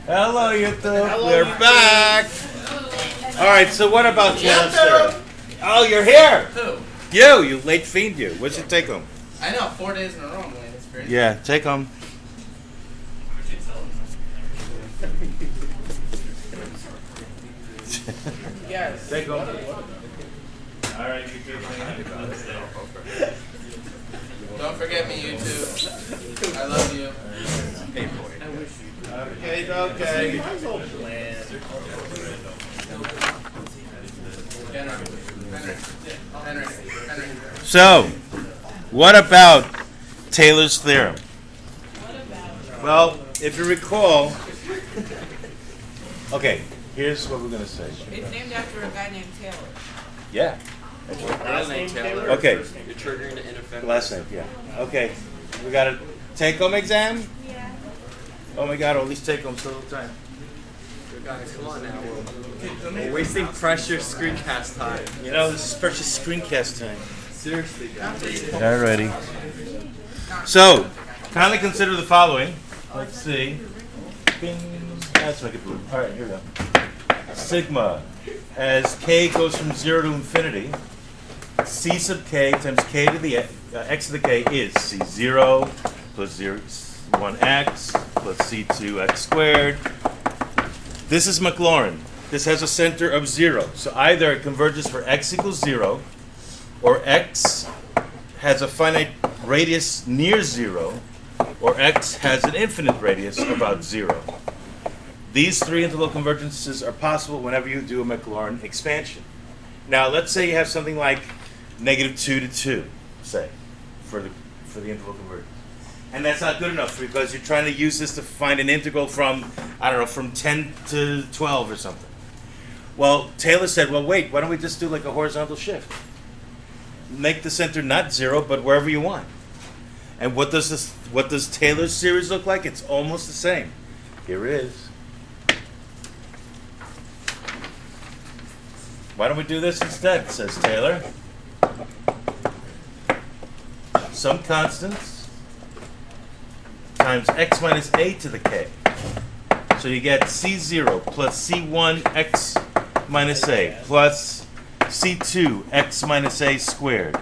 Hello, YouTube. Hello, We're YouTube. back. All right. So what about Taylor's theorem? Oh, you're here. Who? You late fiend. You. What's your take home? I know, 4 days in a row, man. It's crazy. Yeah, take home. Yes. Take home. All right, you Don't forget me, YouTube. I love you. Hey, boy. Okay, okay. Henry. So, what about Taylor's theorem? Well, if you recall, okay, here's what we're going to say. It's named after a guy named Taylor. Yeah. Last name Taylor. Okay. You're triggering the ineffective. Last name, yeah. Okay, we got a take-home exam? Yeah. Oh my God, all these take-homes all the time. Guys, come on now. We're wasting precious screencast time. You know, this is precious screencast time. Seriously, guys. Alrighty. So, kindly consider the following. Let's see. Bing. Let's make it blue. Alright, here we go. Sigma, as k goes from 0 to infinity, c sub k times k to the x to the k is c0 plus 1x plus c2x squared. This is MacLaurin. This has a center of 0. So either it converges for x equals 0, or x has a finite radius near 0, or x has an infinite radius about 0. These three interval convergences are possible whenever you do a MacLaurin expansion. Now, let's say you have something like -2 to 2, say, for the interval convergence. And that's not good enough because you're trying to use this to find an integral from, I don't know, from 10 to 12 or something. Well, Taylor said, well, wait, why don't we just do like a horizontal shift? Make the center not 0, but wherever you want. And what does Taylor's series look like? It's almost the same. Here it is. Why don't we do this instead, says Taylor. Some constants times x minus a to the k. So you get c0 plus c1 x minus a plus c2 x minus a squared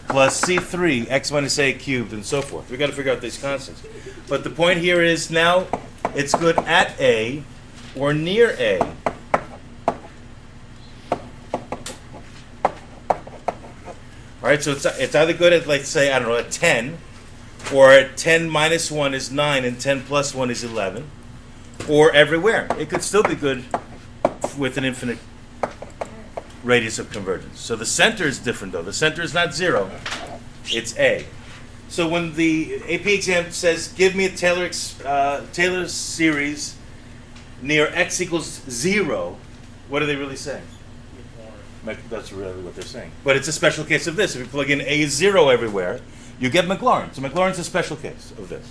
plus c3 x minus a cubed and so forth. We've got to figure out these constants. But the point here is now it's good at a or near a. All right, so it's either good at, let's say, I don't know, at 10, or at 10 minus 1 is 9 and 10 plus 1 is 11, or everywhere. It could still be good with an infinite radius of convergence. So the center is different, though. The center is not 0, it's A. So when the AP exam says, give me a Taylor series near x equals 0, what are they really saying? That's really what they're saying. But it's a special case of this. If you plug in A is 0 everywhere, you get MacLaurin. So MacLaurin's a special case of this.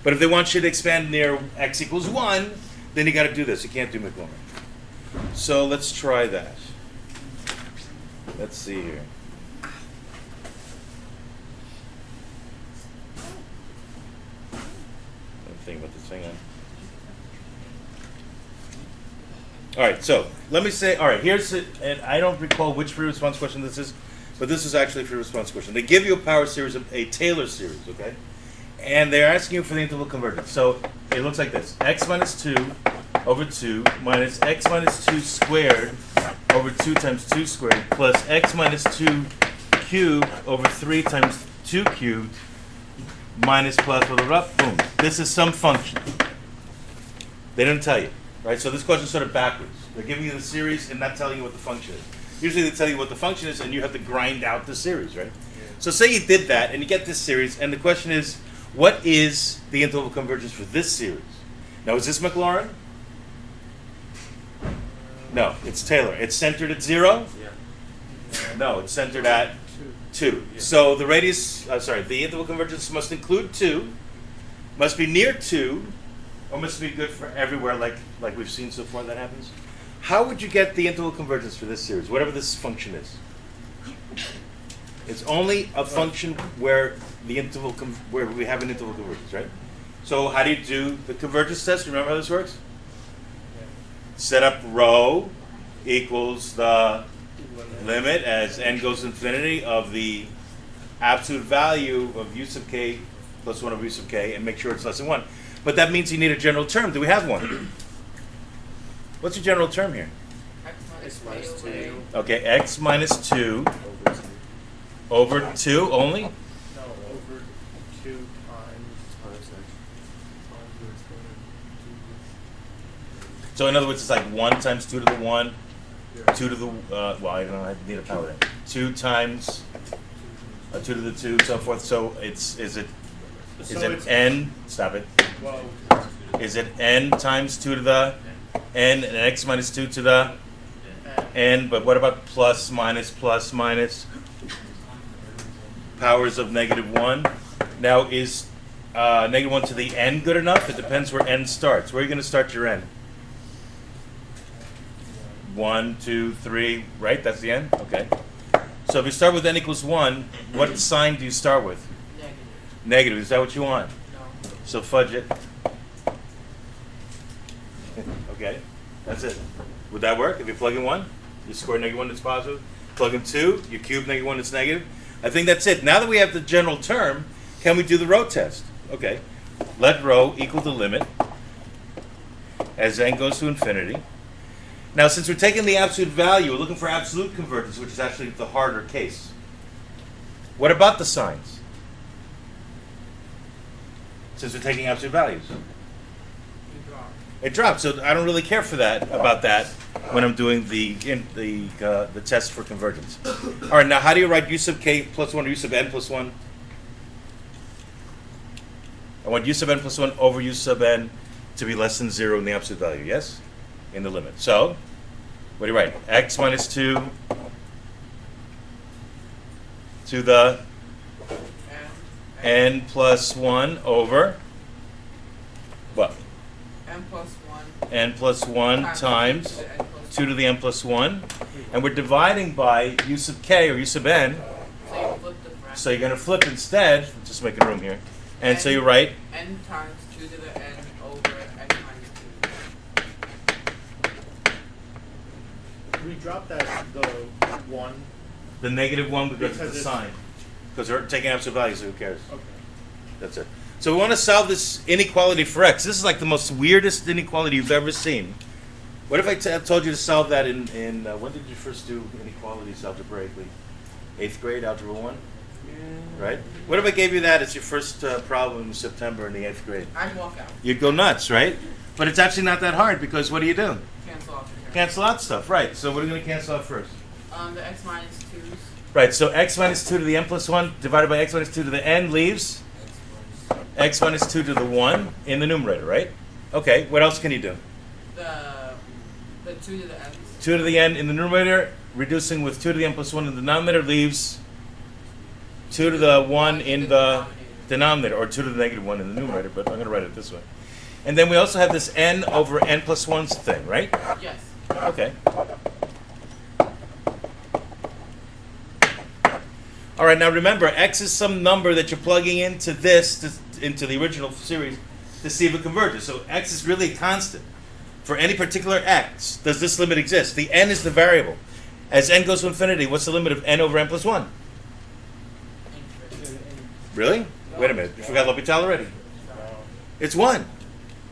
But if they want you to expand near x equals 1, then you got to do this. You can't do MacLaurin. So let's try that. Let's see here. I'm thinking about this. Hang on. All right, so let me say, all right, here's it, and I don't recall which free response question this is, but this is actually a free response question. They give you a power series, a Taylor series, okay? And they're asking you for the interval convergence. So it looks like this: x minus 2 over 2 minus x minus 2 squared over 2 times 2 squared plus x minus 2 cubed over 3 times 2 cubed minus plus blah, blah, blah, boom. This is some function. They didn't tell you. Right, so this question is sort of backwards. They're giving you the series and not telling you what the function is. Usually they tell you what the function is and you have to grind out the series, right? Yeah. So say you did that and you get this series, and the question is, what is the interval convergence for this series? Now, is this MacLaurin? No, it's Taylor. It's centered at 0? Yeah. No, it's centered at 2. Yeah. So the radius, the interval convergence must include 2, must be near 2, or must be good for everywhere, like we've seen so far that happens. How would you get the interval convergence for this series, whatever this function is? It's only a function where the interval where we have an interval convergence, right? So how do you do the convergence test? Remember how this works? set up rho equals the limit as n goes to infinity of the absolute value of u sub k plus 1 over u sub k, and make sure it's less than 1. But that means you need a general term. Do we have one? What's your general term here? X minus 2. Okay, x minus 2 over 2 only? No, over 2 times. So in other words, it's like 1 times 2 to the 1, 2 to the, well, I don't know, I need a power there. 2 times 2 to the 2, so forth. So is it n, stop it. Well, Is it n times 2 to the n and x minus 2 to the n? But what about plus minus powers of -1? Now is -1 to the n good enough? It depends where n starts. Where are you going to start your n? 1, 2, 3, right? That's the n? Okay. So if you start with n equals 1, what sign do you start with? Negative. Is that what you want? No. So fudge it. Okay, that's it. Would that work? If you plug in 1, you score -1 that's positive. Plug in 2, you cube -1 that's negative. I think that's it. Now that we have the general term, can we do the rho test? Okay. Let rho equal the limit as n goes to infinity. Now, since we're taking the absolute value, we're looking for absolute convergence, which is actually the harder case. What about the signs? Since we're taking absolute values. It drops, so I don't really care for that about that when I'm doing the test for convergence. All right, now how do you write u sub k plus 1 or u sub n plus 1? I want u sub n plus 1 over u sub n to be less than 0 in the absolute value, yes? In the limit. So, what do you write? X minus 2 to the n plus 1 over what? N plus 1. N plus 1 times 2 to the n plus 1. And we're dividing by u sub k or u sub n. So you flip the bracket. So you're going to flip instead. Just making room here. And so you write N times 2 to the n over x minus 2. we dropped that the 1. the -1 because of Because the it's- sign. Because we're taking absolute values, so who cares? Okay. That's it. So we want to solve this inequality for x. This is like the most weirdest inequality you've ever seen. What if I told you to solve that in when did you first do inequalities algebraically? 8th grade, algebra 1? Right? What if I gave you that as your first problem in September in the 8th grade? I'd walk out. You'd go nuts, right? But it's actually not that hard because what do you do? Cancel off the term. Cancel out stuff, right. So what are we going to cancel out first? The x minus 2's. Right, so x minus 2 to the n plus 1 divided by x minus 2 to the n leaves x minus 2 to the 1 in the numerator, right? Okay, what else can you do? The 2 to the n's. 2 to the n in the numerator, reducing with 2 to the n plus 1 in the denominator leaves 2 to the 1 in the denominator, or 2 to the -1 in the numerator, but I'm going to write it this way. And then we also have this n over n plus 1's thing, right? Yes. Okay. All right, now remember, x is some number that you're plugging into this, into the original series, to see if it converges. So x is really a constant. For any particular x, does this limit exist? The n is the variable. As n goes to infinity, what's the limit of n over n plus 1? Really? Wait a minute, you forgot L'Hopital already. It's 1.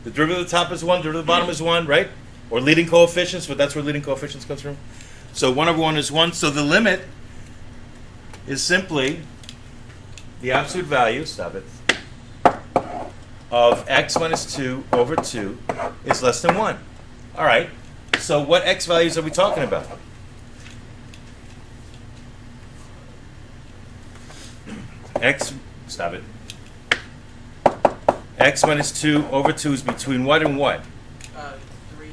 The derivative of the top is 1, derivative of the bottom is 1, right? Or leading coefficients, but that's where leading coefficients comes from. So 1 over 1 is 1. So the limit is simply the absolute value, stop it, of x minus 2 over 2 is less than 1. All right, so what x values are we talking about? X, stop it. X minus 2 over 2 is between what and what? 3.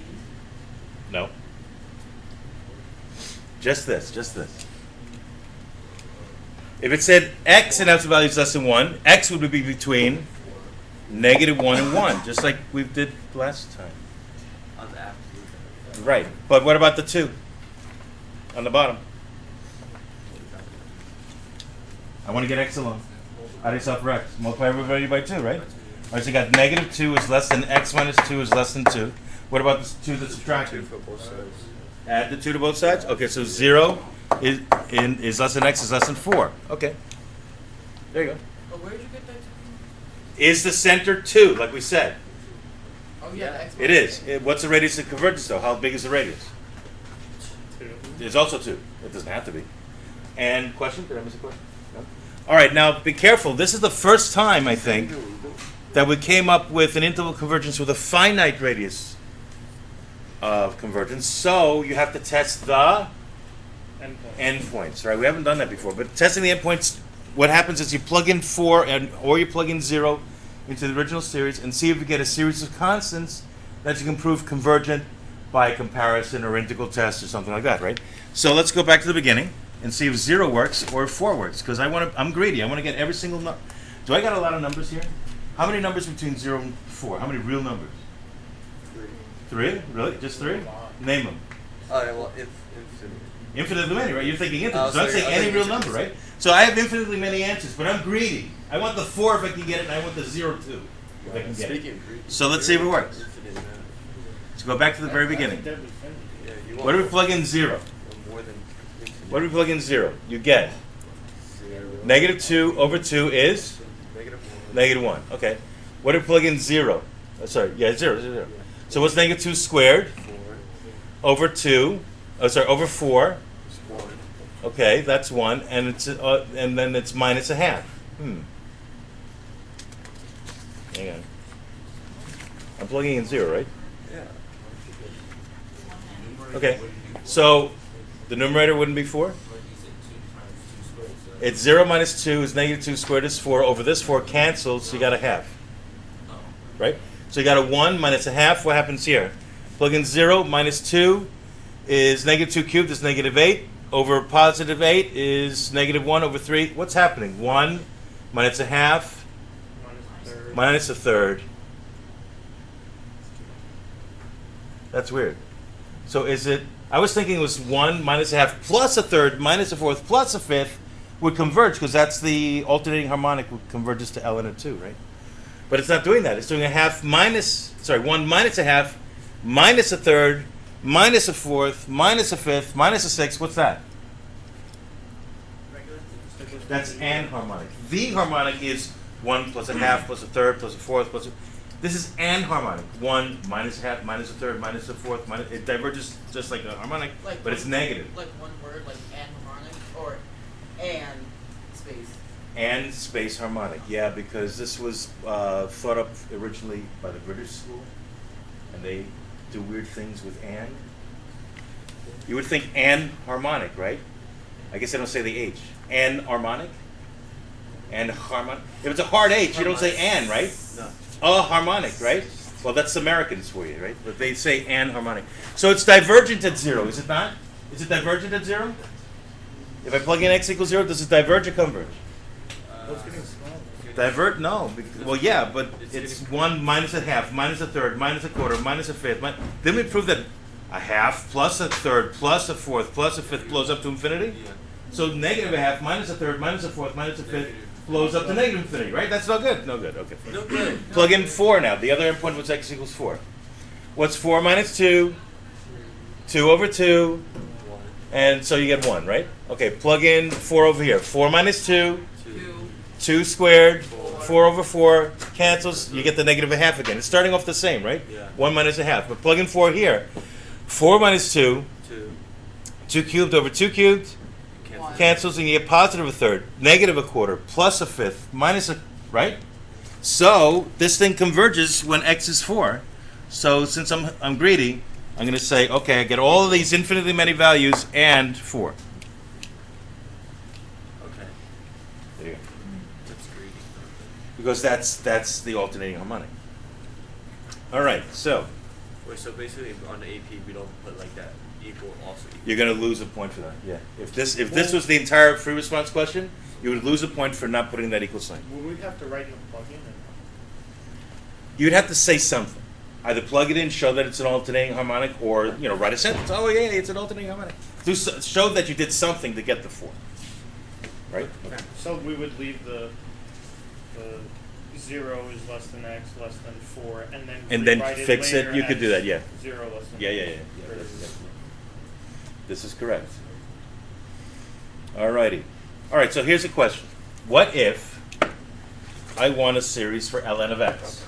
No. Just this, just this. If it said x in absolute value is less than 1, x would be between -1 and 1, just like we did last time. On the absolute. Right. But what about the 2 on the bottom? I want to get x alone. How do you solve for x? Multiply everybody by 2, right? All right, so you got -2 is less than x minus 2 is less than 2. What about the 2 that's subtracted? For both sides. Add the 2 to both sides? Okay, so 0 is less than x is less than 4. Okay. There you go. But where did you get that? Is the center 2, like we said? Oh yeah, the X. It is. What's the radius of convergence, though? How big is the radius? 2. It's also 2. It doesn't have to be. And question? Did I miss a question? No? All right, now be careful. This is the first time, I think, that we came up with an interval convergence with a finite radius of convergence. So you have to test the endpoints, right? We haven't done that before. But testing the endpoints, what happens is you plug in 4 or you plug in 0 into the original series and see if you get a series of constants that you can prove convergent by comparison or integral test or something like that, right? So let's go back to the beginning and see if 0 works or if 4 works, because I'm greedy. I want to get every single number. Do I got a lot of numbers here? How many numbers between 0 and 4? How many real numbers? 3? Really? Just 3? Name them. Well, infinite. Infinitely many, right? You're thinking infinite. So I'm sorry, saying I any think real it's number, just- right? So I have infinitely many answers, but I'm greedy. I want the 4 if I can get it, and I want the 0 too if I can get it. Speaking of greed, So let's see if it works. infinite amount. Let's go back to the very beginning. That was infinity. Yeah, you What do we plug in 0? more than infinite. What do we plug in 0? You get 0. negative 2 over 2 is Negative 1. negative 1. Okay. What do we plug in 0? Sorry, yeah, 0. So what's negative 2 squared 4. over 2? Oh, sorry, over 4. It's 1. Okay, that's 1, and and then it's minus a half. Hang on. I'm plugging in 0, right? Yeah. Okay. So the numerator wouldn't be 4? It's 0 minus 2 is negative 2 squared is 4. Over this 4 cancels, so you got a half. Right? So you got a 1 minus a half. What happens here? Plug in 0 minus 2 is negative 2 cubed is negative 8. Over positive 8 is negative 1 over 3. What's happening? 1 minus a half minus a third. That's weird. So is it, I was thinking it was 1 minus a half plus a third minus a fourth plus a fifth would converge, because that's the alternating harmonic which converges to L and a 2, right? But it's not doing that. It's doing a half minus, 1 minus a half minus a third minus a fourth minus a fifth minus a sixth. What's that? That's an harmonic. The harmonic is 1 plus a half plus a third plus a fourth plus a... This is an harmonic. 1 minus a half minus a third minus a fourth minus... It diverges just like a harmonic, but it's negative. Like one word, like an harmonic, or and space. And space harmonic, yeah, because this was thought up originally by the British school, and they do weird things with and. You would think an harmonic, right? I guess they don't say the H. An harmonic? And harmonic? If it's a hard H, you don't say an, right? No. A harmonic, right? Well, that's Americans for you, right? But they say an harmonic. So it's divergent at 0, is it not? Is it divergent at 0? If I plug in x equals 0, does it diverge or converge? It's getting smaller. Divert? No. Well, yeah, but it's 1 minus a half, minus a third, minus a quarter, minus a fifth. Then we prove that a half plus a third plus a fourth plus a fifth blows up to infinity? Yeah. So negative a half minus a third minus a fourth minus a fifth blows up to negative infinity, right? That's no good. No good. Okay. No good. Plug in 4 now. The other endpoint was x equals 4. What's 4 minus 2? 2 over 2. 1. And so you get 1, right? Okay, plug in 4 over here. 4 minus 2. 2 squared, 4 over 4, cancels, you get the negative a half again. It's starting off the same, right? Yeah. 1 minus a half. But plug in 4 here. 4 minus 2, 2. 2 cubed over 2 cubed, Cancel. cancels, and you get positive a third, negative a quarter, plus a fifth, minus a, right? So this thing converges when x is 4. So since I'm greedy, I'm going to say, okay, I get all of these infinitely many values and 4. Okay. There you go. That's greedy. Because that's the alternating harmonic. All right, so Wait, so basically on the AP we don't put like that equal also equal. you're going to lose a point for that. Yeah. If this was the entire free response question, you would lose a point for not putting that equal sign. Would we have to write a plugin? You'd have to say something. Either plug it in, show that it's an alternating harmonic, or write a sentence. Oh yeah, it's an alternating harmonic. Show that you did something to get the 4. Right? Okay. So we would leave the 0 is less than x, less than 4, and And then rewrite fix it. later You could do as that, yeah. 0 less than Yeah. or This is correct. Alrighty. All right, so here's a question. What if I want a series for ln of x?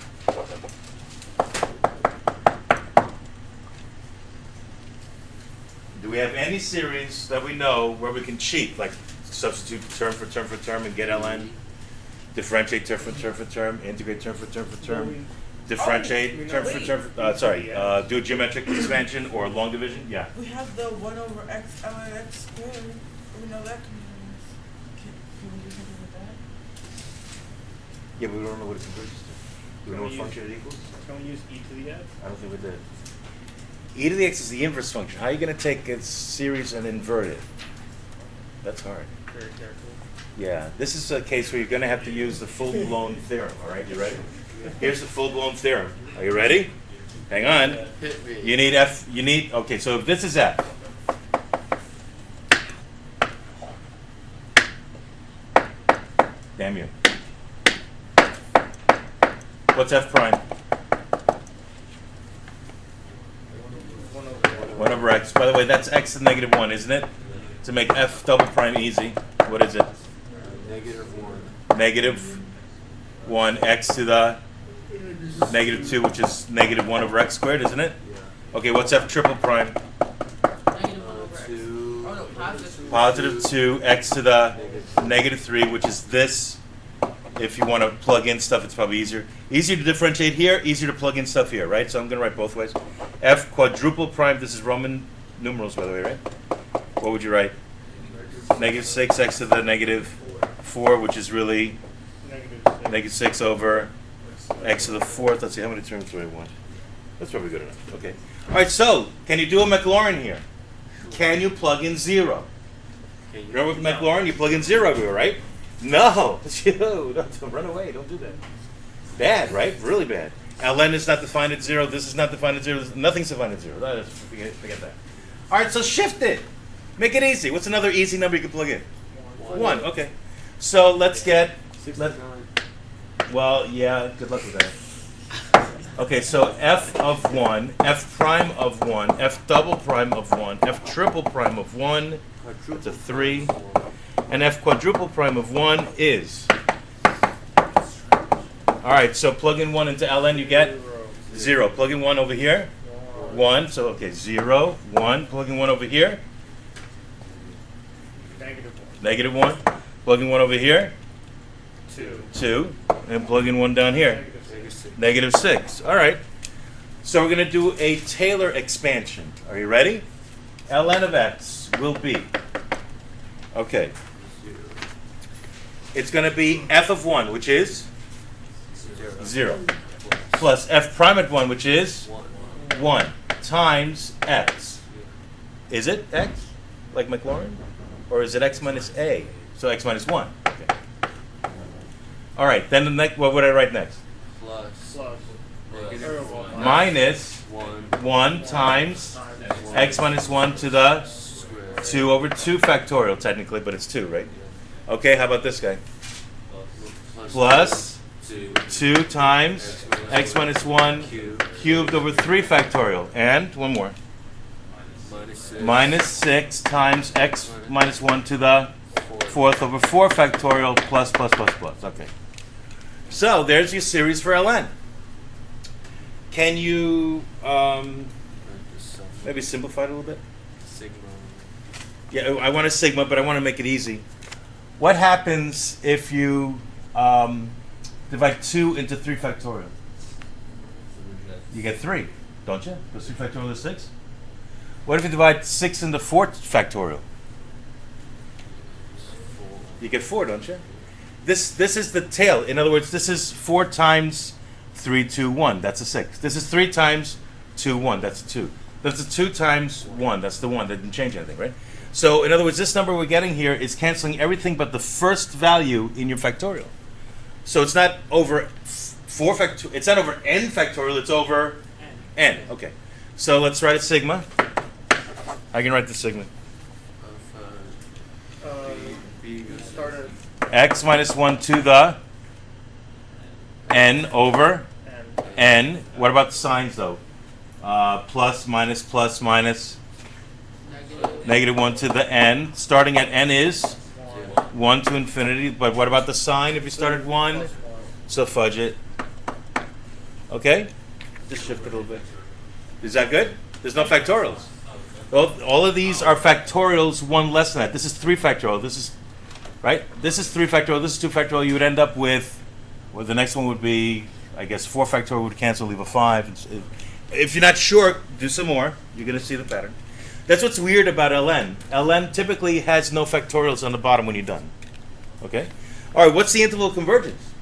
Do we have any series that we know where we can cheat, like substitute term for term for term and get ln? Differentiate term for term for term, integrate term for term for term, differentiate term for term for, do a geometric expansion or long division? Yeah. We have the 1 over x ln x squared. We know that can we do something with that? Yeah, but we don't know what it converges to. Do we know what function it equals? Can we use e to the x? I don't think we did. E to the x is the inverse function. How are you going to take a series and invert it? That's hard. Very careful. Yeah, this is a case where you're going to have to use the full-blown theorem. All right, you ready? Here's the full-blown theorem. Are you ready? Hang on. Hit me. You need f. You need. Okay, so if this is f. Damn you. What's f prime? 1 over x. By the way, that's x to the negative 1, isn't it? To make f double prime easy, what is it? -1. Negative 1 x to the negative 2, which is negative 1 over x squared, isn't it? Okay, what's f triple prime? Negative 1 over x. 2. Oh no, positive. Positive 2 x to the negative 3, which is this. If you want to plug in stuff, it's probably easier. Easier to differentiate here, easier to plug in stuff here, right? So I'm going to write both ways. F quadruple prime, this is Roman numerals, by the way, right? What would you write? Negative 6 x to the negative 4, which is really negative 6 over x to the 4th. Let's see, how many terms do I want? That's probably good enough. Okay. All right, so can you do a MacLaurin here? Can you plug in 0? Remember with MacLaurin, you plug in 0 everywhere, right? No, don't run away. Don't do that. Bad, right? Really bad. ln is not defined at 0. This is not defined at 0. Nothing's defined at 0. Forget that. All right, so shift it. Make it easy. What's another easy number you can plug in? 1. Okay. So let's get. Well, yeah. Good luck with that. Okay, so f of 1, f prime of 1, f double prime of 1, f triple prime of 1. That's a 3. And f quadruple prime of 1 is. All right, so plug in 1 into ln, you get 0. Plug in 1 over here. 1. So, okay, 0, 1. Plug in 1 over here. Negative 1. Plug in 1 over here. 2. And plug in 1 down here. Negative 6. All right. So we're going to do a Taylor expansion. Are you ready? ln of x will be. Okay. It's going to be f of 1, which is 0. Plus f prime at 1, which is 1. Times x. Is it x? Like MacLaurin? Or is it x minus a? So x minus 1. Okay. All right. Then the next. What would I write next? Plus. -1. Minus 1 times x minus 1 to the 2 over 2 factorial, technically, but it's 2, right? Okay, how about this guy? Plus 2 times x minus 1 cubed over 3 factorial. And one more. Minus 6 times x minus 1 to the 4th over 4 factorial plus, plus, plus, plus. Okay. So there's your series for ln. Can you maybe simplify it a little bit? Yeah, I want a sigma, but I want to make it easy. What happens if you divide 2 into 3 factorial? You get 3, don't you? Because 3 factorial is 6. What if you divide 6 into 4 factorial? You get 4, don't you? This is the tail. In other words, this is 4 times 3, 2, 1. That's a 6. This is 3 times 2, 1. That's a 2. That's a 2 times 1. That's the 1. That didn't change anything, right? So, in other words, this number we're getting here is canceling everything but the first value in your factorial. So it's not over 4 factorial. It's not over n factorial. It's over n. Okay. So let's write a sigma. I can write the sigma. Start at X minus 1 to the n over and n. What about the signs though? Plus, minus, negative 1 to the n. Starting at n is 1 to infinity. But what about the sign if you start at 1? So fudge it. Okay? Just shift it a little bit. Is that good? There's no factorials. All of these are factorials, one less than that. This is 3 factorial. This is, right? This is 3 factorial. This is 2 factorial. You would end up with, well, the next one would be, I guess, 4 factorial would cancel, leave a 5. If you're not sure, do some more. You're going to see the pattern. That's what's weird about ln. ln typically has no factorials on the bottom when you're done. Okay? All right, what's the interval of convergence?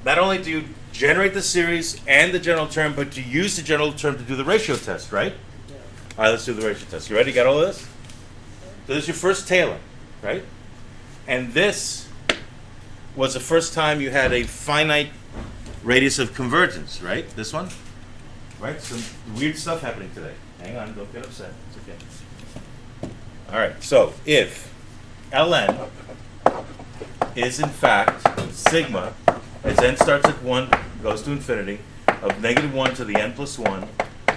Not only do you generate the series and the general term, but you use the general term to do the ratio test, right? yeah. All right, let's do the ratio test. You ready? Got all of this? So this is your first Taylor, right? And this was the first time you had a finite radius of convergence, right? This one? Right? Some weird stuff happening today. Hang on, don't get upset. It's okay. All right, so if ln is in fact sigma, as n starts at 1, goes to infinity, of negative 1 to the n plus 1,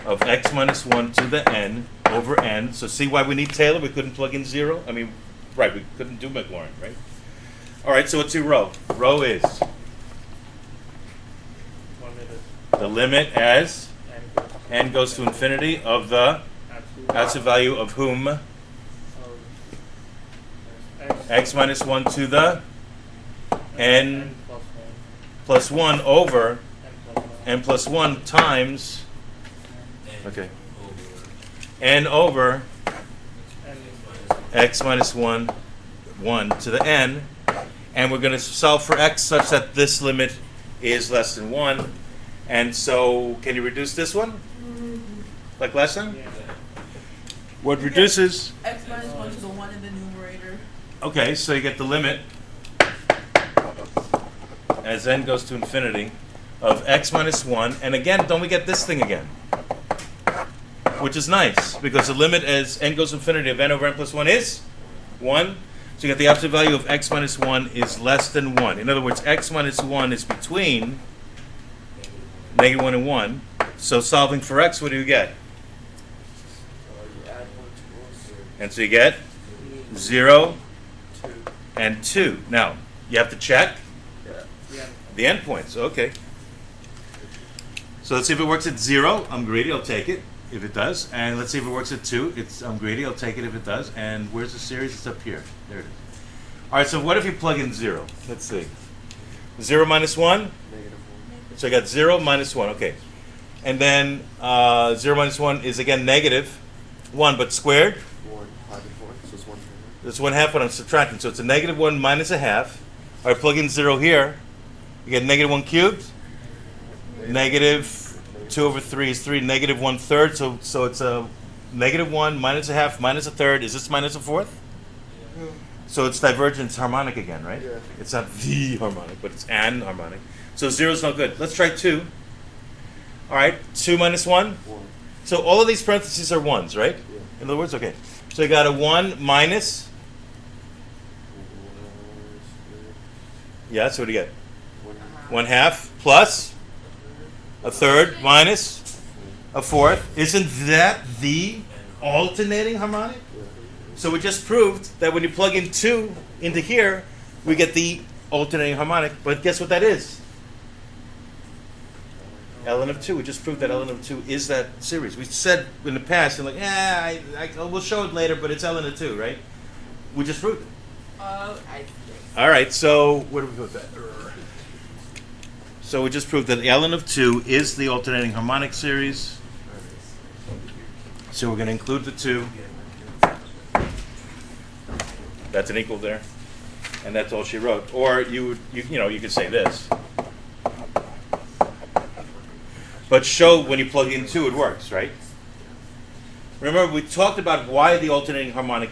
of x minus 1 to the n over n. So see why we need Taylor? We couldn't plug in 0? I mean, right, we couldn't do MacLaurin, right? All right, so what's your rho? Rho is the limit as n goes to infinity of the absolute value of whom? X minus 1 to the n plus 1 over n plus 1 times, okay, n over x minus 1 to the n. And we're going to solve for x such that this limit is less than 1. And so, can you reduce this one? Like last time? What reduces? X minus 1 to the 1 in the numerator. Okay, so you get the limit as n goes to infinity of x minus 1. And again, don't we get this thing again? Which is nice, because the limit as n goes to infinity of n over n plus 1 is 1. So you get the absolute value of x minus 1 is less than 1. In other words, x minus 1 is between negative 1 and 1. So solving for x, what do you get? And so you get 0 and 2. Now, you have to check the endpoints. Okay. So let's see if it works at 0. I'm greedy. I'll take it if it does. And let's see if it works at 2. I'm greedy. I'll take it if it does. And where's the series? It's up here. There it is. All right. So what if you plug in 0? Let's see. 0 minus 1? So I got 0 minus 1. Okay. And then 0 minus 1 is again negative 1, but squared? 1 divided 4, so it's 1. It's 1/2 when I'm subtracting. So it's a negative 1 minus a half. All right, plug in 0 here. You get negative 1 cubed. Negative 2 over 3 is 3. Negative 1/3. So it's a negative 1 minus a half minus a third. Is this minus a fourth? So it's divergence harmonic again, right? Yeah. It's not the harmonic, but it's an harmonic. So 0 is no good. Let's try 2. All right, 2 minus 1. 1. So all of these parentheses are 1s, right? Yeah. In other words, okay. So you got a 1 minus. Yeah, so what do you get? 1/2 plus a third minus a fourth. Isn't that the alternating harmonic? So we just proved that when you plug in 2 into here, we get the alternating harmonic. But guess what that is? ln of 2. We just proved that ln of 2 is that series. We said in the past, and like, yeah, we'll show it later, but it's ln of 2, right? We just proved it. I All right, so where do we put that? So we just proved that ln of 2 is the alternating harmonic series. So we're going to include the 2. That's an equal there. And that's all she wrote. Or you could say this. But show when you plug in 2 it works, right? Remember, we talked about why the alternating harmonic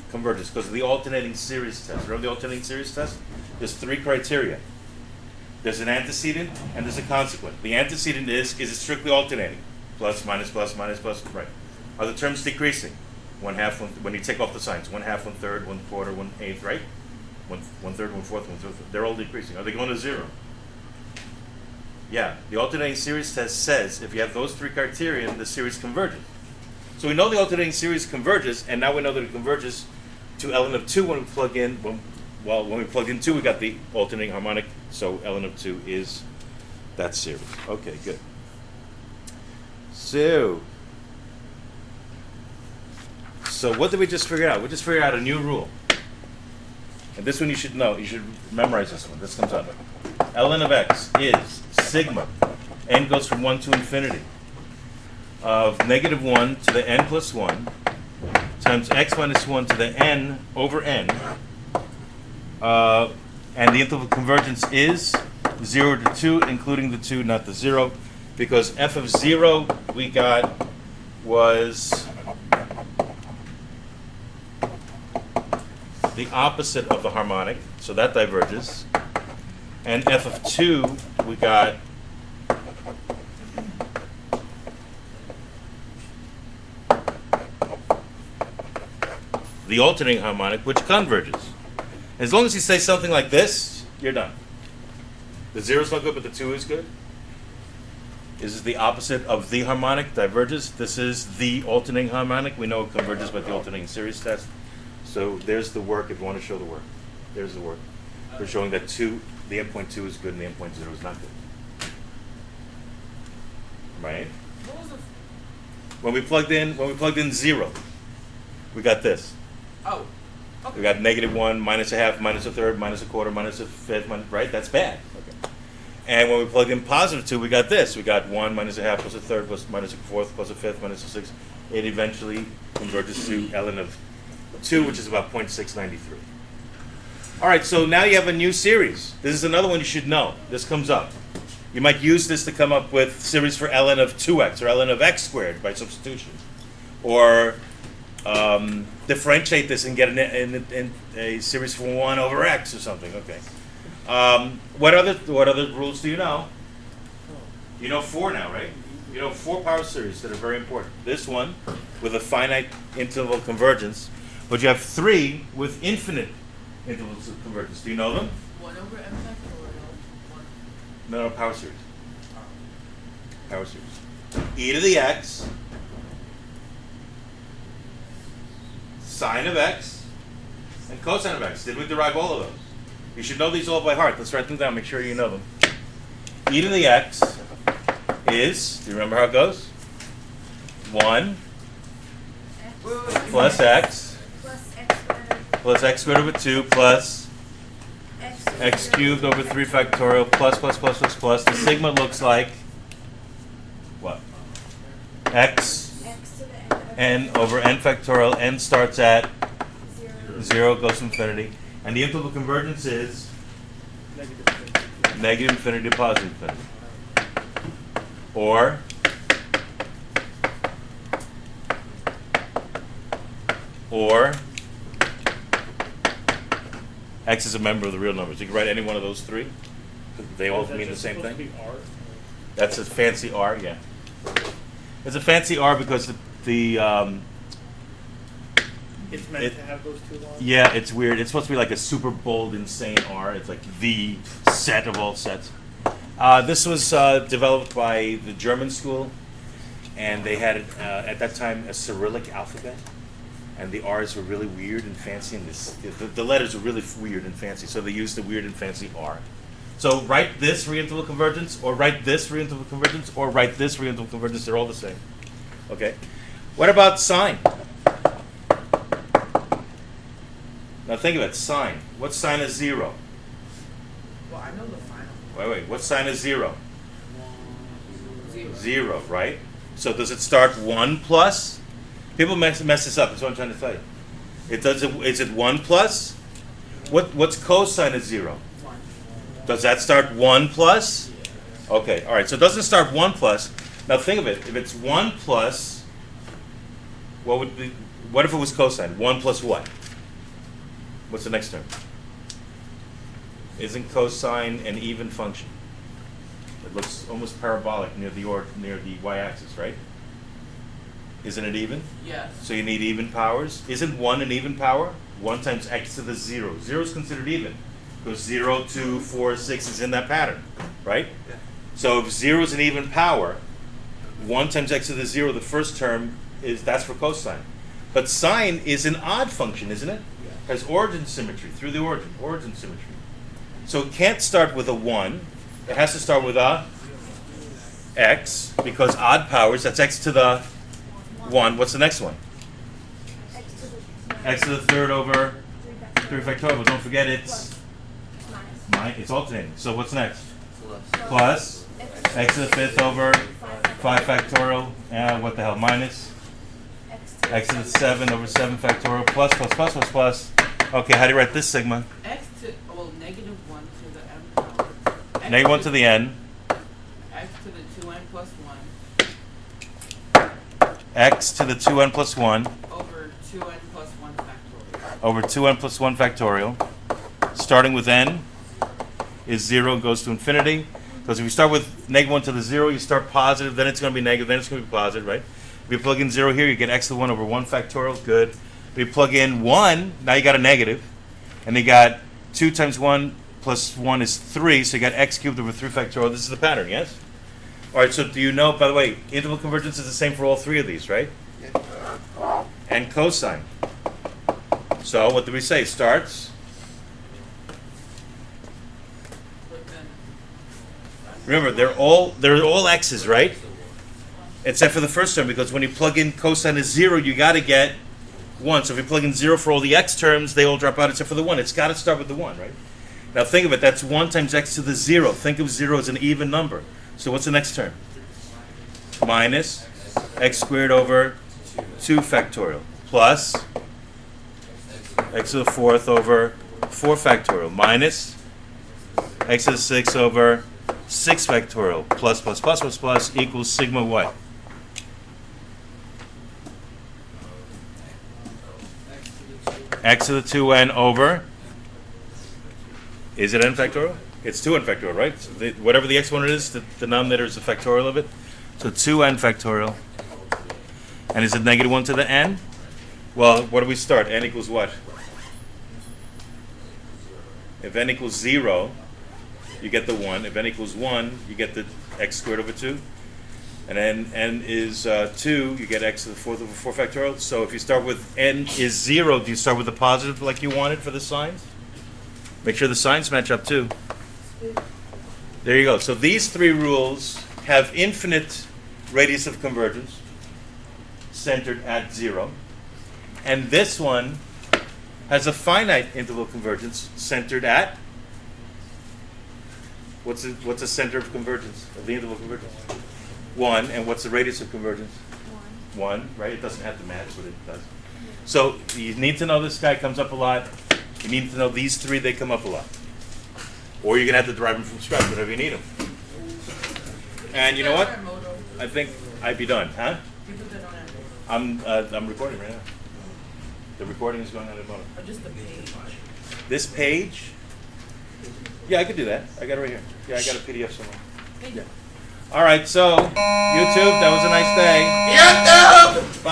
converges, because of the alternating series test. Remember the alternating series test? There's 3 criteria. There's an antecedent and there's a consequent. The antecedent is it strictly alternating? Plus, minus, right. Are the terms decreasing? 1/2, when you take off the signs, 1/2, 1/3, 1/4, 1/8, right? one third, one fourth, one third. They're all decreasing. Are they going to 0? Yeah, the alternating series test says if you have those three criterion, the series converges. So we know the alternating series converges, and now we know that it converges to ln of 2 when we plug in, when we plugged in 2, we got the alternating harmonic, so ln of 2 is that series. Okay, good. So what did we just figure out? We just figured out a new rule. And this one you should know. You should memorize this one. This comes up. ln of x is sigma. N goes from 1 to infinity of -1 to the n plus 1 times x minus 1 to the n over n. And the interval of convergence is 0 to 2, including the 2, not the 0, because f of 0 we got was the opposite of the harmonic, so that diverges. And f of 2 we got the alternating harmonic, which converges. As long as you say something like this, you're done. The 0 is not good, but the 2 is good. This is the opposite of the harmonic, diverges. This is the alternating harmonic. We know it converges by the alternating series test. So there's the work if you want to show the work. There's the work. We're showing that the endpoint 2 is good and the endpoint 0 is not good. Right? What was the? When we plugged in 0, we got this. Oh. Okay. We got -1, minus a half, minus a third, minus a quarter, minus a fifth, right? That's bad. Okay. And when we plugged in +2, we got this. We got 1 minus a half plus a third plus minus a fourth plus a fifth minus a sixth. It eventually converges to ln of 2, which is about 0.693. All right, so now you have a new series. This is another one you should know. This comes up. You might use this to come up with series for ln of 2x or ln of x squared by substitution. Or differentiate this and get a series for 1 over x or something. Okay. What other rules do you know? You know 4 now, right? You know 4 power series that are very important. This one with a finite interval of convergence, but you have 3 with infinite intervals of convergence. Do you know them? 1 over m factorial. 1. No, power series. Power series. E to the x, sine of x, and cosine of x. Did we derive all of those? You should know these all by heart. Let's write them down. Make sure you know them. E to the x is, do you remember how it goes? 1 plus x plus x squared over 2 plus x cubed over 3 factorial plus. The sigma looks like what? X n over n factorial. N starts at 0, goes to infinity. And the interval of convergence is negative infinity to positive infinity. Or x is a member of the real numbers. You can write any one of those 3. They all mean the same thing. That's a fancy R, yeah. It's a fancy R because It's meant to have those 2 lines? Yeah, it's weird. It's supposed to be like a super bold, insane R. It's like the set of all sets. This was developed by the German school, and they had, at that time, a Cyrillic alphabet. And the R's were really weird and fancy, and the letters were really weird and fancy, so they used the weird and fancy R. So write this for interval convergence, or write this for interval convergence, or write this for interval convergence. They're all the same. Okay? What about sine? Now think of it, sine. What's sine of 0? Well, I know the final. Wait. What's sine of 0? 0. 0, right? So does it start 1 plus? People mess this up. That's what I'm trying to tell you. Is it 1 plus? What's cosine of 0? 1. Does that start 1 plus? Okay, all right. So it doesn't start 1 plus. Now think of it. If it's 1 plus, what if it was cosine? 1 plus what? What's the next term? Isn't cosine an even function? It looks almost parabolic near the y-axis, right? Isn't it even? Yes. So you need even powers. Isn't 1 an even power? 1 times x to the 0. 0 is considered even because 0, 2, 4, 6 is in that pattern, right? Yeah. So if 0 is an even power, 1 times x to the 0, the first term, that's for cosine. But sine is an odd function, isn't it? Has origin symmetry, through the origin symmetry. So it can't start with a 1. It has to start with a x, because odd powers, that's x to the 1. What's the next one? X to the third over 3 factorial. But don't forget it's alternating. So what's next? Plus x to the fifth over 5 factorial. What the hell? Minus x to the 7 over 7 factorial. Plus. Okay, how do you write this, sigma? X to, well, negative 1 to the m power. Negative 1 to the n. X to the 2n plus 1 X to the 2n plus 1 over 2n plus 1 factorial. over 2n plus 1 factorial. Starting with n is 0 and goes to infinity. Because if you start with negative 1 to the 0, you start positive, then it's going to be negative, then it's going to be positive, right? If you plug in 0 here, you get x to the 1 over 1 factorial, good. If you plug in 1, now you got a negative. And you got 2 times 1 plus 1 is 3, so you got x cubed over 3 factorial. This is the pattern, yes? All right, so do you know, by the way, interval convergence is the same for all three of these, right? And cosine. So what do we say? Starts. Remember, they're all x's, right? Except for the first term, because when you plug in cosine is 0, you got to get 1. So if you plug in 0 for all the x terms, they all drop out except for the 1. It's got to start with the 1, right? Now think of it. That's 1 times x to the 0. Think of 0 as an even number. So what's the next term? Minus x squared over 2 factorial plus x to the 4th over 4 factorial minus x to the 6th over 6 factorial plus equals sigma what? X to the 2n over, is it n factorial? It's 2n factorial, right? So whatever the exponent is, the denominator is the factorial of it. So 2n factorial. And is it negative 1 to the n? Well, what do we start? N equals what? If n equals 0, you get the 1. If n equals 1, you get the x squared over 2. And then n is 2, you get x to the 4th over 4 factorial. So if you start with n is 0, do you start with the positive like you wanted for the signs? Make sure the signs match up too. There you go. So these three rules have infinite radius of convergence centered at 0. And this one has a finite interval convergence centered at, what's the center of convergence, of the interval convergence? 1. And what's the radius of convergence? 1, right? It doesn't have to match, but it does. So you need to know this guy comes up a lot. You need to know these three, they come up a lot. Or you're going to have to derive them from scratch whenever you need them. And you know what? I think I'd be done, huh? I'm recording right now. The recording is going on at the moment. Or just the page. This page? Yeah, I could do that. I got it right here. Yeah, I got a PDF somewhere. Yeah. All right, so YouTube, that was a nice day. YouTube! Bye.